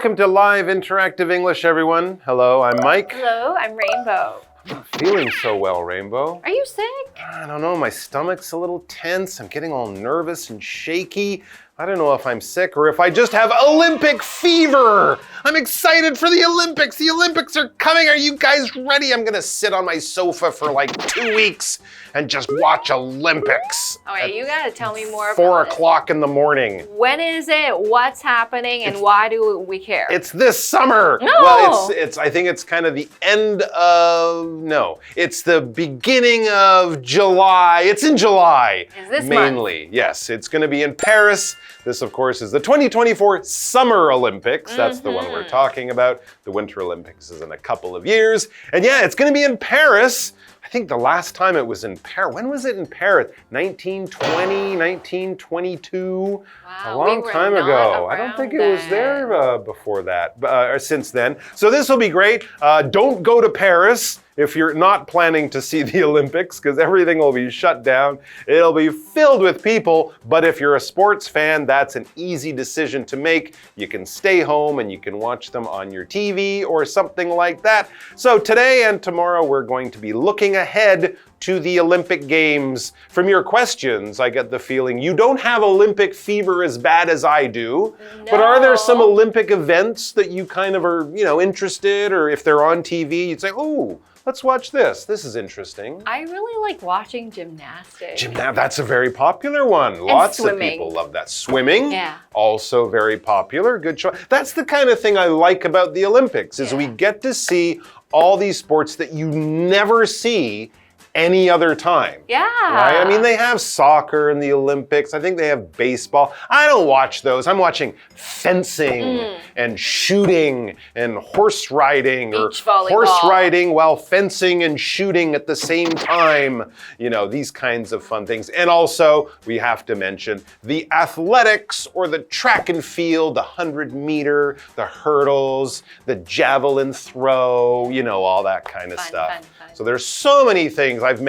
Welcome to Live Interactive English, everyone. Hello, I'm Mike. Hello, I'm Rainbow. I'm not feeling so well, Rainbow. Are you sick? I don't know, my stomach's a little tense. I'm getting all nervous and shaky. I don't know if I'm sick or if I just have Olympic fever. I'm excited for the Olympics. The Olympics are coming. Are you guys ready? I'm gonna sit on my sofa for like 2 weeks and just watch Olympics. Okay, you gotta tell me more about 4 o'clock in the morning. When is it? What's happening? And why do we care? It's this summer. No. Well, I think it's kind of the end of, no, it's the beginning of July. It's in July. Is this mainly? month? Yes, it's gonna be in Paris. This, of course, is the 2024 Summer Olympics. That's the one we're talking about. The Winter Olympics is in a couple of years. And yeah, it's going to be in Paris. I think the last time it was in Paris, when was it in Paris? 1920, 1922? Wow, a long time ago. I don't think it was there before that, or since then. So this will be great. Don't go to Paris if you're not planning to see the Olympics, because everything will be shut down. It'll be filled with people, but if you're a sports fan, that's an easy decision to make. You can stay home and you can watch them on your TV or something like that. So today and tomorrow, we're going to be looking ahead to the Olympic Games. From your questions, I get the feeling you don't have Olympic fever as bad as I do. No. But are there some Olympic events that you kind of are, interested, or if they're on TV, you'd say, oh, let's watch this. This is interesting. I really like watching gymnastics. That's a very popular one. Lots of people love that. Swimming, yeah, also very popular. Good choice. That's the kind of thing I like about the Olympics, is we get to see all these sports that you never see any other time. Yeah. Right? I mean, they have soccer in the Olympics. I think they have baseball. I don't watch those. I'm watching fencing and shooting and horse riding, beach or volleyball. Horse riding while fencing and shooting at the same time. These kinds of fun things. And also, we have to mention the athletics, or the track and field, the 100-meter, the hurdles, the javelin throw, all that kind of stuff. Fun. So there's so many things. We've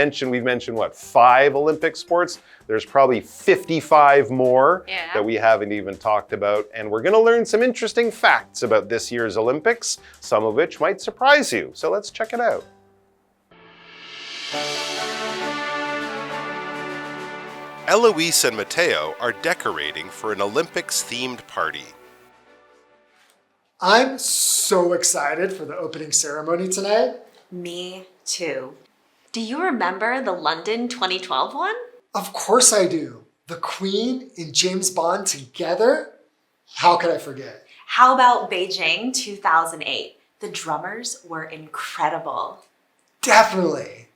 mentioned what, 5 Olympic sports? There's probably 55 more that we haven't even talked about. And we're gonna learn some interesting facts about this year's Olympics, some of which might surprise you. So let's check it out. Eloise and Matteo are decorating for an Olympics-themed party. I'm so excited for the opening ceremony tonight. Me too. Do you remember the London 2012 one? Of course I do. The Queen and James Bond together? How could I forget? How about Beijing 2008? The drummers were incredible. Definitely.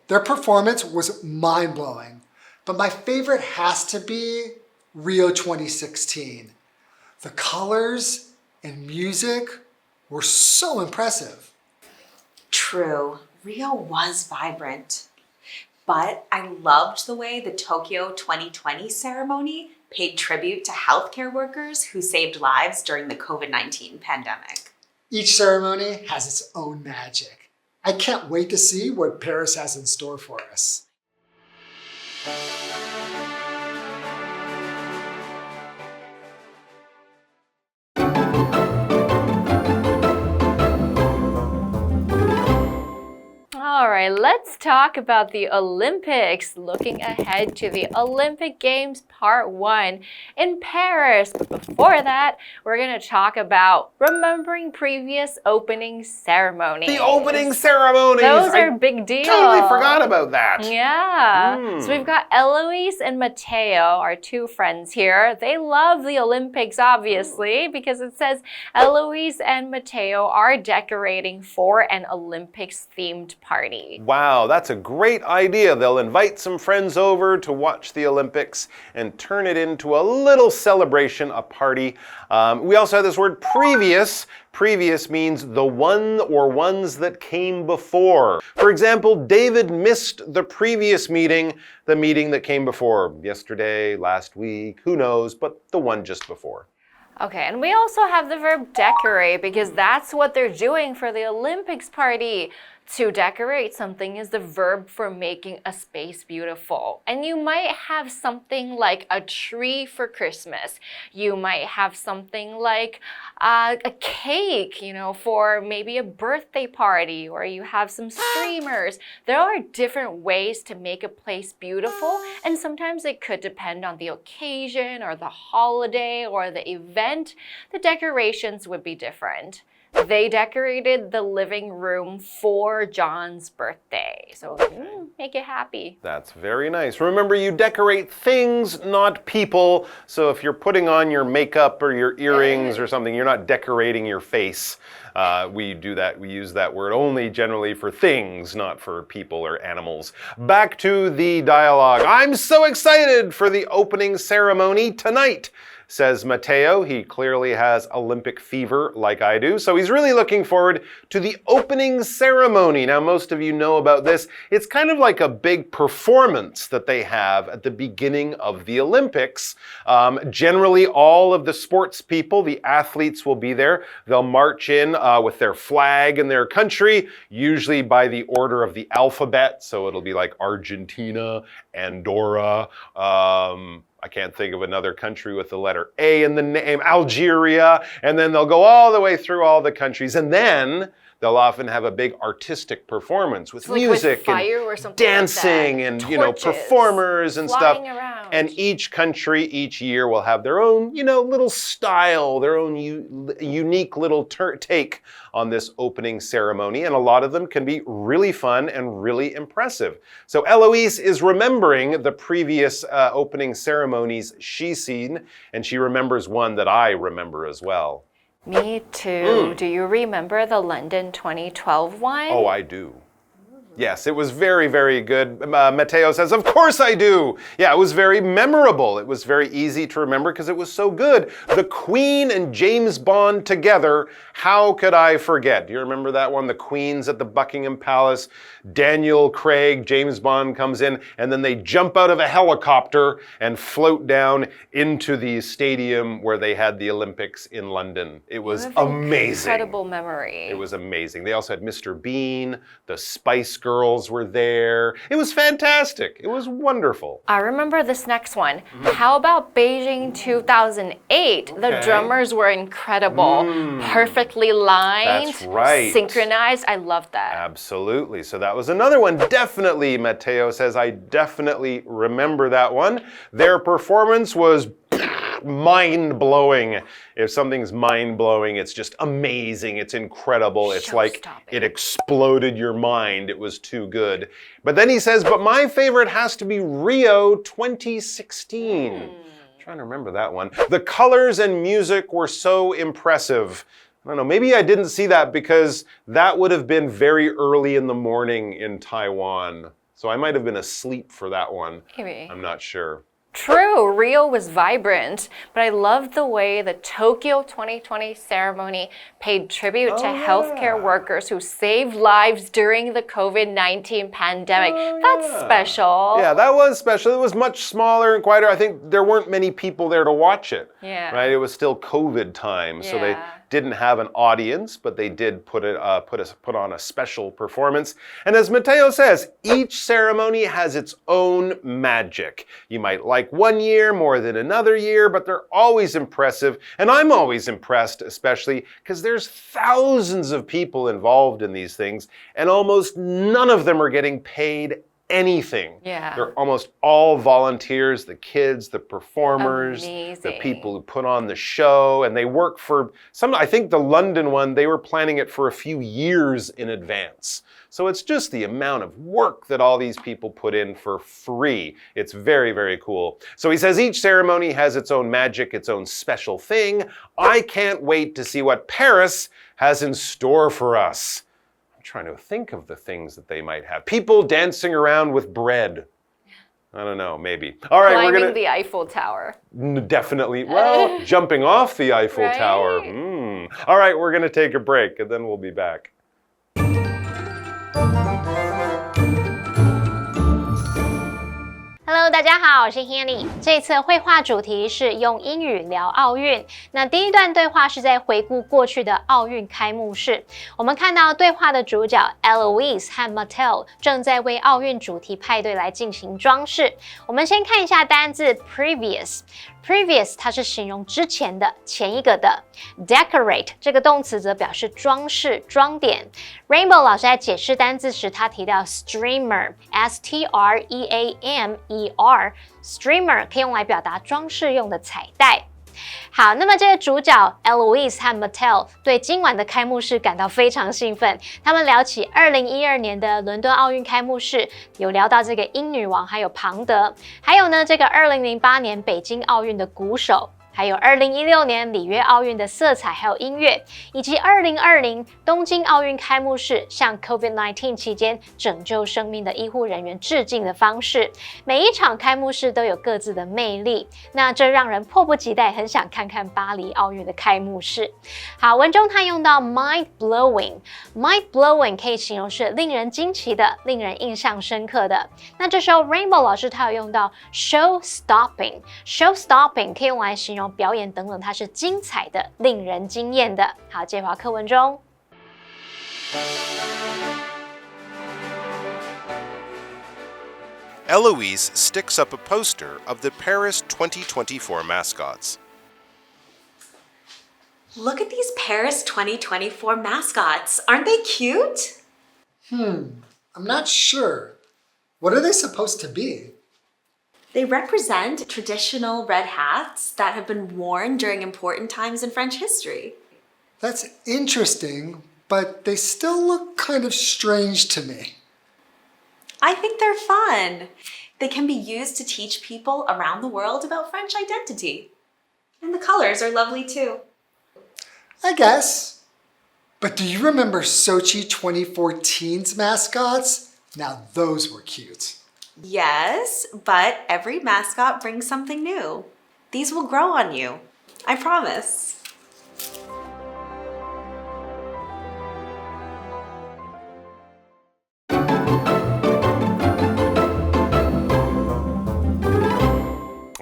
Their performance was mind-blowing. But my favorite has to be Rio 2016. The colors and music were so impressive. True, Rio was vibrant. But I loved the way the Tokyo 2020 ceremony paid tribute to healthcare workers who saved lives during the COVID-19 pandemic. Each ceremony has its own magic. I can't wait to see what Paris has in store for us. All right, let's talk about the Olympics. Looking ahead to the Olympic Games Part 1 in Paris. But before that, we're going to talk about remembering previous opening ceremonies. The opening ceremonies! Those are a big deal. Totally forgot about that. Yeah. So we've got Eloise and Matteo, our 2 friends here. They love the Olympics, obviously, because it says Eloise and Matteo are decorating for an Olympics-themed party. Wow, that's a great idea. They'll invite some friends over to watch the Olympics and turn it into a little celebration, a party. We also have this word previous. Previous means the one or ones that came before. For example, David missed the previous meeting, the meeting that came before. Yesterday, last week, who knows, but the one just before. Okay, and we also have the verb decorate because that's what they're doing for the Olympics party. To decorate something is the verb for making a space beautiful. And you might have something like a tree for Christmas. You might have something like a cake, for maybe a birthday party, or you have some streamers. There are different ways to make a place beautiful, and sometimes it could depend on the occasion or the holiday or the event. The decorations would be different. They decorated the living room for John's birthday. So make it happy. That's very nice. Remember, you decorate things, not people. So if you're putting on your makeup or your earrings or something, you're not decorating your face. We do that. We use that word only generally for things, not for people or animals. Back to the dialogue. I'm so excited for the opening ceremony tonight, says Mateo. He clearly has Olympic fever like I do, so he's really looking forward to the opening ceremony. Now, most of you know about this. It's kind of like a big performance that they have at the beginning of the Olympics. Generally, all of the sports people, the athletes will be there. They'll march in with their flag and their country, usually by the order of the alphabet. So it'll be like Argentina, Andorra, I can't think of another country with the letter A in the name, Algeria, and then they'll go all the way through all the countries, and then they'll often have a big artistic performance with music and dancing and performers and stuff. Around. And each country each year will have their own, little style, their own unique little take on this opening ceremony, and a lot of them can be really fun and really impressive. So Eloise is remembering the previous opening ceremonies she's seen, and she remembers one that I remember as well. Me too. Do you remember the London 2012 one? Oh, I do. Yes, it was very, very good. Mateo says, of course I do. Yeah, it was very memorable. It was very easy to remember because it was so good. The Queen and James Bond together, how could I forget? Do you remember that one? The Queen's at the Buckingham Palace. Daniel Craig, James Bond comes in, and then they jump out of a helicopter and float down into the stadium where they had the Olympics in London. It was amazing. Incredible memory. It was amazing. They also had Mr. Bean, the Spice Girls were there. It was fantastic. It was wonderful. I remember this next one. How about Beijing 2008? The drummers were incredible. Perfectly lined. That's right. Synchronized. I loved that. Absolutely. So that was another one. Definitely, Mateo says, I definitely remember that one. Their performance was mind-blowing. If something's mind-blowing, it's just amazing. It's incredible. It's like it exploded your mind. It was too good. But then he says, but my favorite has to be Rio 2016. I'm trying to remember that one. The colors and music were so impressive. I don't know, maybe I didn't see that because that would have been very early in the morning in Taiwan. So I might have been asleep for that one. Maybe. I'm not sure. True, Rio was vibrant, but I loved the way the Tokyo 2020 ceremony paid tribute to healthcare workers who saved lives during the COVID-19 pandemic. That's special. Yeah, that was special. It was much smaller and quieter. I think there weren't many people there to watch it. Yeah. Right? It was still COVID time, so they didn't have an audience, but they did put on a special performance. And as Mateo says, each ceremony has its own magic. You might like one year more than another year, but they're always impressive. And I'm always impressed, especially because there's thousands of people involved in these things, and almost none of them are getting paid anything. Yeah. They're almost all volunteers, the kids, the performers, Amazing. the people who put on the show, and they work for I think the London one, they were planning it for a few years in advance. So it's just the amount of work that all these people put in for free. It's very, very cool. So he says each ceremony has its own magic, its own special thing. I can't wait to see what Paris has in store for us. Trying to think of the things that they might have. People dancing around with bread. I don't know, maybe. All right, we're gonna the Eiffel Tower. Definitely. Well, jumping off the Eiffel Tower. All right, we're gonna take a break and then we'll be back. Hello, 大家好，我是 Hanny。这次绘画主题是用英语聊奥运。那第一段对话是在回顾过去的奥运开幕式。我们看到对话的主角 Eloise 和 Mattel 正在为奥运主题派对来进行装饰。我们先看一下单字 previous。Previous 它是形容之前的、前一个的。Decorate 这个动词则表示装饰、装点。Rainbow 老师在解释单字时，他提到 streamer，S-T-R-E-A-M-E-R，streamer 可以用来表达装饰用的彩带。好，那么这个主角 Eloise 和 Mattel 对今晚的开幕式感到非常兴奋。他们聊起2012年的伦敦奥运开幕式，有聊到这个英女王，还有庞德，还有呢这个2008年北京奥运的鼓手。还有2016年里约奥运的色彩还有音乐，以及2020东京奥运开幕式向 COVID-19 期间拯救生命的医护人员致敬的方式。每一场开幕式都有各自的魅力，那这让人迫不及待很想看看巴黎奥运的开幕式。好，文中它用到 mind-blowing 可以形容是令人惊奇的、令人印象深刻的。那这时候 Rainbow 老师他有用到 show-stopping 可以用来形容表演等等，它是精彩的、令人惊艳的。好，接回到课文中。Eloise sticks up a poster of the Paris 2024 mascots. Look at these Paris 2024 mascots. Aren't they cute? I'm not sure. What are they supposed to be? They represent traditional red hats that have been worn during important times in French history. That's interesting, but they still look kind of strange to me. I think they're fun. They can be used to teach people around the world about French identity. And the colors are lovely too. I guess. But do you remember Sochi 2014's mascots? Now those were cute. Yes, but every mascot brings something new. These will grow on you. I promise.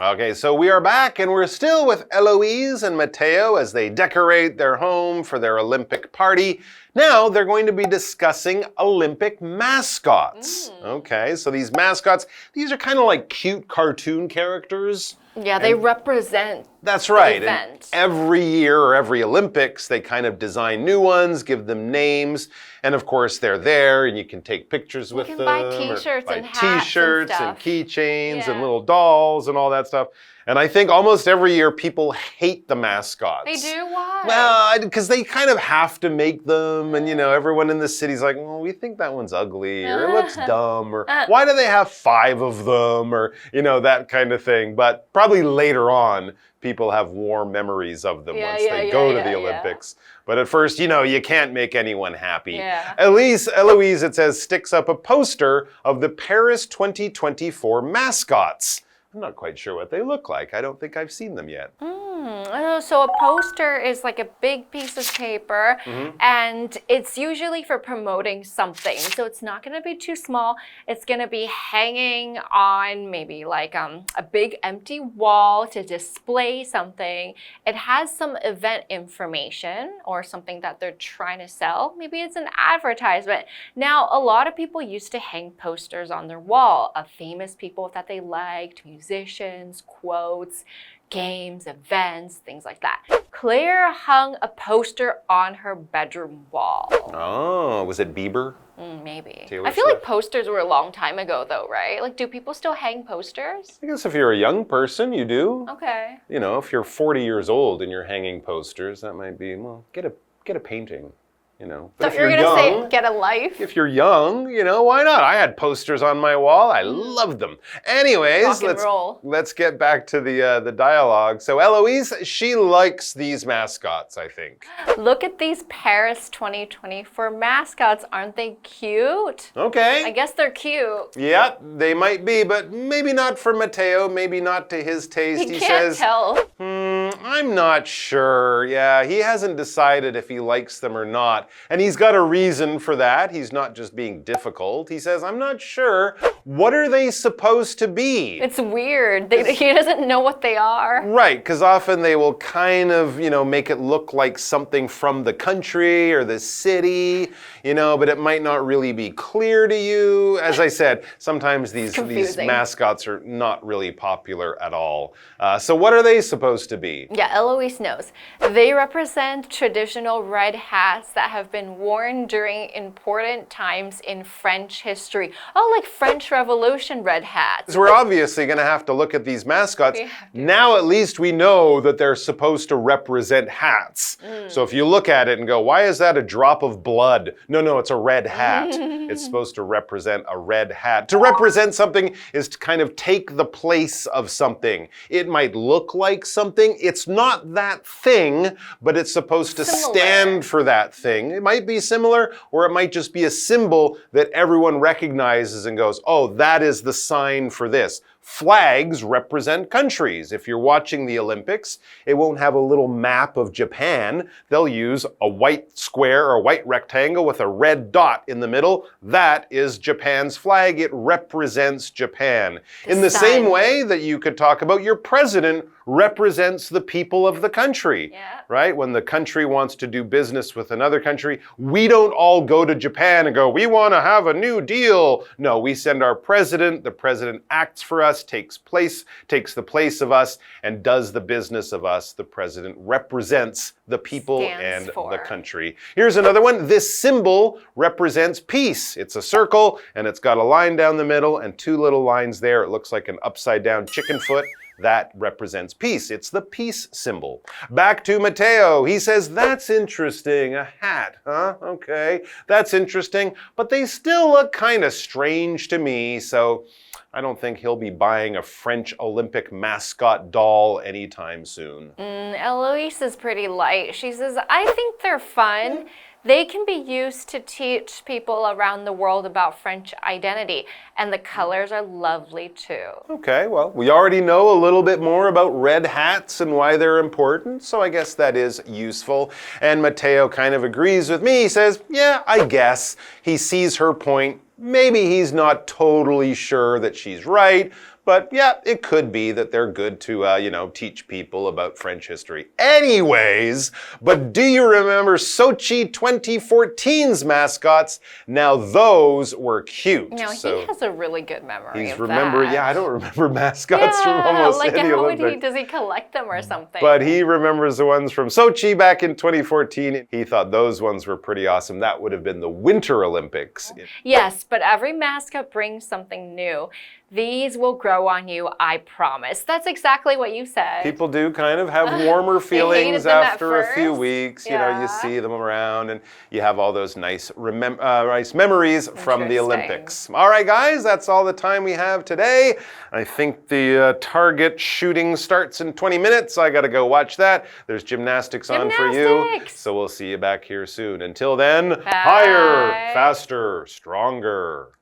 Okay, so we are back and we're still with Eloise and Matteo as they decorate their home for their Olympic party. Now they're going to be discussing Olympic mascots. Okay, so these mascots, these are kind of like cute cartoon characters. Yeah, they represent That's right. the event. And every year or every Olympics, they kind of design new ones, give them names, and of course they're there and you can take pictures with them. You can buy t-shirts and hats t-shirts and and stuff. keychains and Yeah. little dolls and all that stuff. And I think almost every year people hate the mascots. They do? Why? Well, because they kind of have to make them, and everyone in the city's like, well, we think that one's ugly, or it looks dumb, or why do they have 5 of them, or that kind of thing. But probably later on, people have warm memories of them once they go to the Olympics. But at first, you can't make anyone happy. Yeah. Eloise, it says, sticks up a poster of the Paris 2024 mascots. I'm not quite sure what they look like. I don't think I've seen them yet. So a poster is like a big piece of paper, and it's usually for promoting something. So it's not going to be too small. It's going to be hanging on maybe like a big empty wall to display something. It has some event information or something that they're trying to sell. Maybe it's an advertisement. Now, a lot of people used to hang posters on their wall of famous people that they liked, musicians, quotes, games, events, things like that. Claire hung a poster on her bedroom wall. Oh, was it Bieber? Maybe. Taylor I feel like Swift? posters were a long time ago though, right? Like, do people still hang posters? I guess if you're a young person, you do. Okay. If you're 40 years old and you're hanging posters, that might be, well, get a painting. But So if you're you're gonna young, say get a life? if you're young, why not? I had posters on my wall. I loved them. Anyways, Rock and roll. let's get back to the dialogue. So Eloise, she likes these mascots, I think. Look at these Paris 2024 mascots. Aren't they cute? Okay. I guess they're cute. Yeah, they might be, but maybe not for Matteo, maybe not to his taste. He He can't says, tell. I'm not sure. Yeah, he hasn't decided if he likes them or not. And he's got a reason for that. He's not just being difficult. He says, I'm not sure. What are they supposed to be? It's weird. He doesn't know what they are. Right, because often they will kind of, make it look like something from the country or the city, but it might not really be clear to you. As I said, sometimes these mascots are not really popular at all. So what are they supposed to be? Yeah, Eloise knows. They represent traditional red hats that have been worn during important times in French history. Oh, like French Revolution red hats. So we're obviously going to have to look at these mascots. Now at least we know that they're supposed to represent hats. So if you look at it and go, why is that a drop of blood? No, it's a red hat. It's supposed to represent a red hat. To represent something is to kind of take the place of something. It might look like something. It's not that thing, but it's supposed to stand for that thing. It might be similar, or it might just be a symbol that everyone recognizes and goes, oh, that is the sign for this. Flags represent countries. If you're watching the Olympics, it won't have a little map of Japan. They'll use a white square or a white rectangle with a red dot in the middle. That is Japan's flag. It represents Japan. In the same way that you could talk about your president represents the people of the country, right? When the country wants to do business with another country, we don't all go to Japan and go, we want to have a new deal. No, we send our president. The president acts for us, takes the place of us, and does the business of us. The president represents the people and the country. Here's another one. This symbol represents peace. It's a circle, and it's got a line down the middle and two little lines there. It looks like an upside down chicken foot. That represents peace. It's the peace symbol. Back to Matteo. He says, that's interesting. A hat, huh? Okay, that's interesting. But they still look kind of strange to me, so I don't think he'll be buying a French Olympic mascot doll anytime soon. Eloise is pretty light. She says, I think they're fun. They can be used to teach people around the world about French identity, and the colors are lovely too. Okay, well, we already know a little bit more about red hats and why they're important, so I guess that is useful. And Matteo kind of agrees with me. He says, yeah, I guess. He sees her point. Maybe he's not totally sure that she's right, but yeah, it could be that they're good to, teach people about French history. Anyways, but do you remember Sochi 2014's mascots? Now those were cute. Now he has a really good memory of that. I don't remember mascots from almost any Olympics. Does he collect them or something? But he remembers the ones from Sochi back in 2014. He thought those ones were pretty awesome. That would have been the Winter Olympics. Yes, but every mascot brings something new. These will grow on you, I promise. That's exactly what you said. People do kind of have warmer feelings after a few weeks. You see them around and you have all those nice memories from the Olympics. All right, guys, that's all the time we have today. I think the target shooting starts in 20 minutes. I got to go watch that. There's gymnastics on for you. So we'll see you back here soon. Until then, higher, faster, stronger.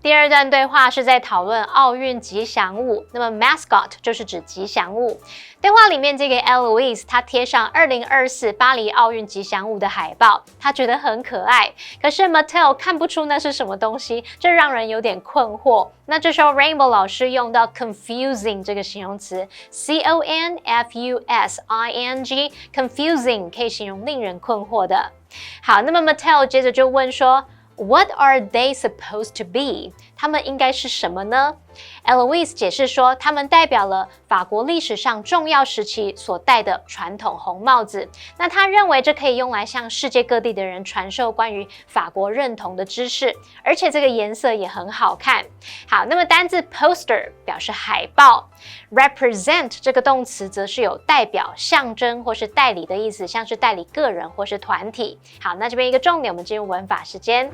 第二段对话是在讨论奥运吉祥物，那么 mascot 就是指吉祥物。对话里面这个 Eloise 她贴上2024巴黎奥运吉祥物的海报，她觉得很可爱。可是 Matteo 看不出那是什么东西，这让人有点困惑。那这时候 Rainbow 老师用到 confusing 这个形容词 C-O-N-F-U-S-I-N-G confusing 可以形容令人困惑的。好，那么 Matteo 接着就问说What are they supposed to be? 他们应该是什么呢？ Eloise 解释说，他们代表了法国历史上重要时期所戴的传统红帽子。那他认为这可以用来向世界各地的人传授关于法国认同的知识，而且这个颜色也很好看。好，那么单字 poster 表示海报 ，represent 这个动词则是有代表、象征或是代理的意思，像是代理个人或是团体。好，那这边一个重点，我们进入文法时间。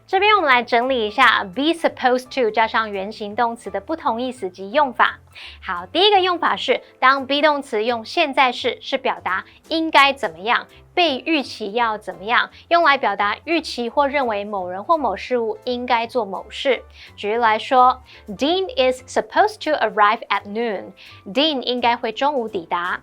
这边我们来整理一下 be supposed to 加上原形动词的不同意思及用法。好，第一个用法是当 be 动词用现在式，是表达应该怎么样，被预期要怎么样，用来表达预期或认为某人或某事物应该做某事。举例来说 Dean is supposed to arrive at noon. Dean 应该会中午抵达。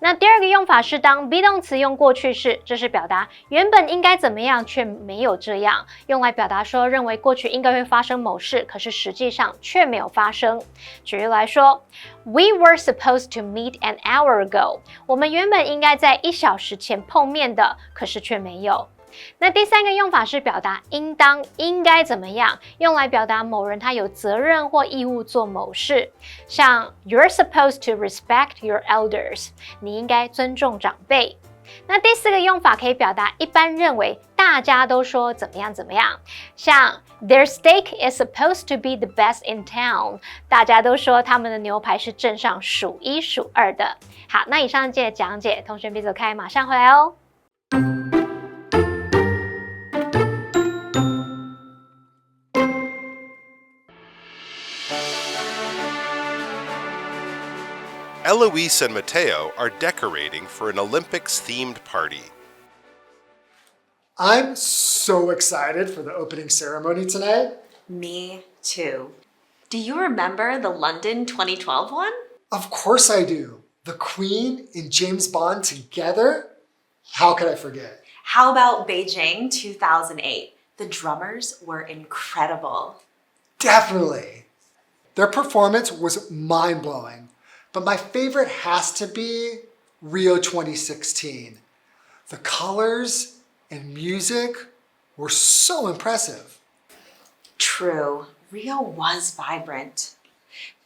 那第二个用法是当 be 动词用过去式，这是表达原本应该怎么样却没有这样，用来表达说认为过去应该会发生某事，可是实际上却没有发生。举例来说 We were supposed to meet an hour ago. 我们原本应该在1小时前碰面的，可是却没有。那第三个用法是表达应当应该怎么样，用来表达某人他有责任或义务做某事，像 You're supposed to respect your elders. 你应该尊重长辈。那第四个用法可以表达一般认为，大家都说怎么样怎么样，像 Their steak is supposed to be the best in town. 大家都说他们的牛排是镇上数1数2的。好，那以上的讲解，同学别走开，马上回来哦。Eloise and Mateo are decorating for an Olympics-themed party. I'm so excited for the opening ceremony tonight. Me too. Do you remember the London 2012 one? Of course I do. The Queen and James Bond together? How could I forget? How about Beijing 2008? The drummers were incredible. Definitely. Their performance was mind-blowing. But my favorite has to be Rio 2016. The colors and music were so impressive. True, Rio was vibrant.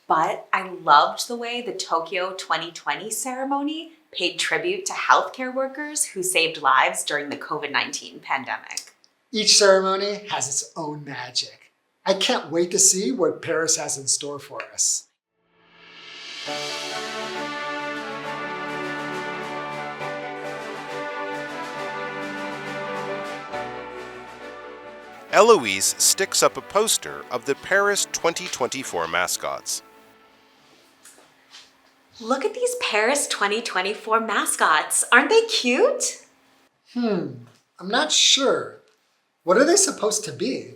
But I loved the way the Tokyo 2020 ceremony paid tribute to healthcare workers who saved lives during the COVID-19 pandemic. Each ceremony has its own magic. I can't wait to see what Paris has in store for us. Eloise sticks up a poster of the Paris 2024 mascots. Look at these Paris 2024 mascots. Aren't they cute? I'm not sure. What are they supposed to be?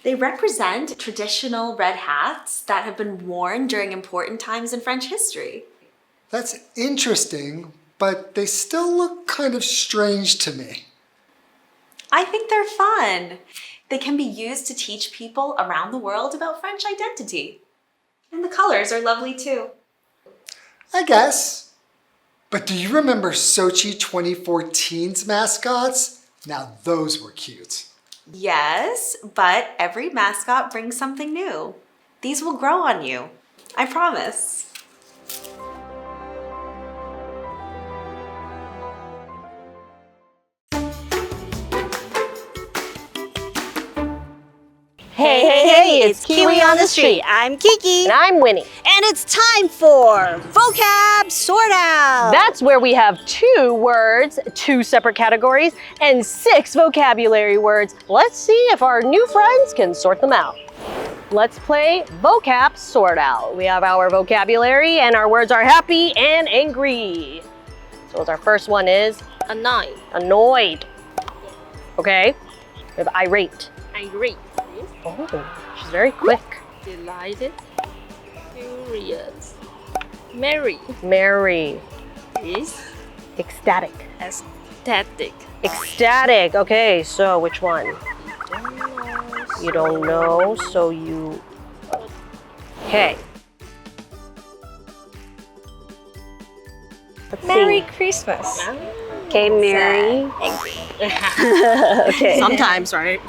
They represent traditional red hats that have been worn during important times in French history. That's interesting, but they still look kind of strange to me. I think they're fun. They can be used to teach people around the world about French identity. And the colors are lovely too. I guess. But do you remember Sochi 2014's mascots? Now those were cute. Yes, but every mascot brings something new. These will grow on you. I promise. Hey, it's Kiwi on the street. I'm Kiki. And I'm Winnie. And it's time for Vocab Sort Out. That's where we have 2 words, 2 separate categories, and 6 vocabulary words. Let's see if our new friends can sort them out. Let's play Vocab Sort Out. We have our vocabulary and our words are happy and angry. So our first one is Annoyed. annoyed. Okay. We have irate. Irate. Oh, she's very quick. Delighted. Furious. Merry. Merry. Is Ecstatic. aesthetic. Ecstatic. Okay, so which one? You don't know, so you... Okay. Let's Merry see. Christmas. Okay, Mary. Angry. Okay. Sometimes, right?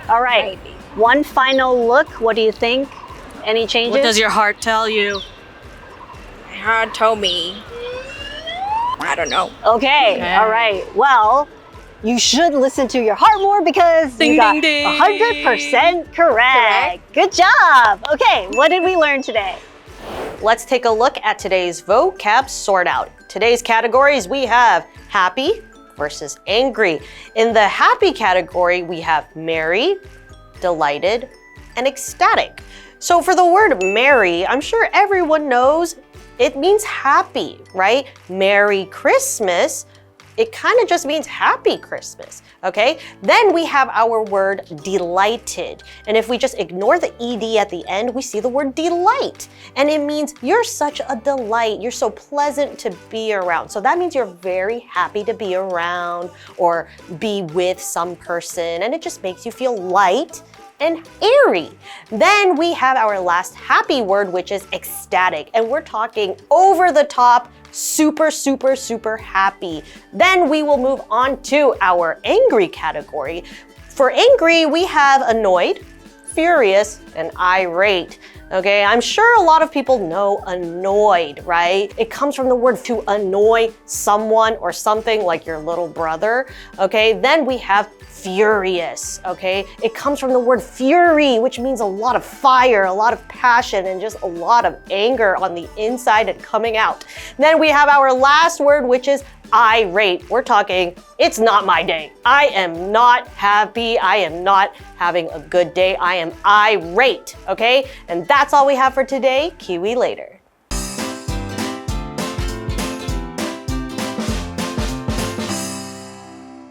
All right. Maybe. One final look. What do you think? Any changes? What does your heart tell you? My heart told me. I don't know. Okay. All right. Well, you should listen to your heart more because Ding, you got ding, ding. 100% correct. Good job. Okay. What did we learn today? Let's take a look at today's vocab sort out. Today's categories we have happy, versus angry. In the happy category, we have merry, delighted, and ecstatic. So for the word merry, I'm sure everyone knows it means happy, right? Merry Christmas, it kind of just means happy Christmas, okay? Then we have our word delighted. And if we just ignore the ed at the end, we see the word delight. And it means you're such a delight. You're so pleasant to be around. So that means you're very happy to be around or be with some person. And it just makes you feel light and airy. Then we have our last happy word, which is ecstatic. And we're talking over the top, super, super, super happy. Then we will move on to our angry category. For angry, we have annoyed, furious, and irate. Okay, I'm sure a lot of people know annoyed, right? It comes from the word to annoy someone or something, like your little brother. Okay, then we have furious, okay? It comes from the word fury, which means a lot of fire, a lot of passion, and just a lot of anger on the inside and coming out. Then we have our last word, which is irate. We're talking, it's not my day. I am not happy. I am not having a good day. I am irate, okay? And that's all we have for today. KiWi later.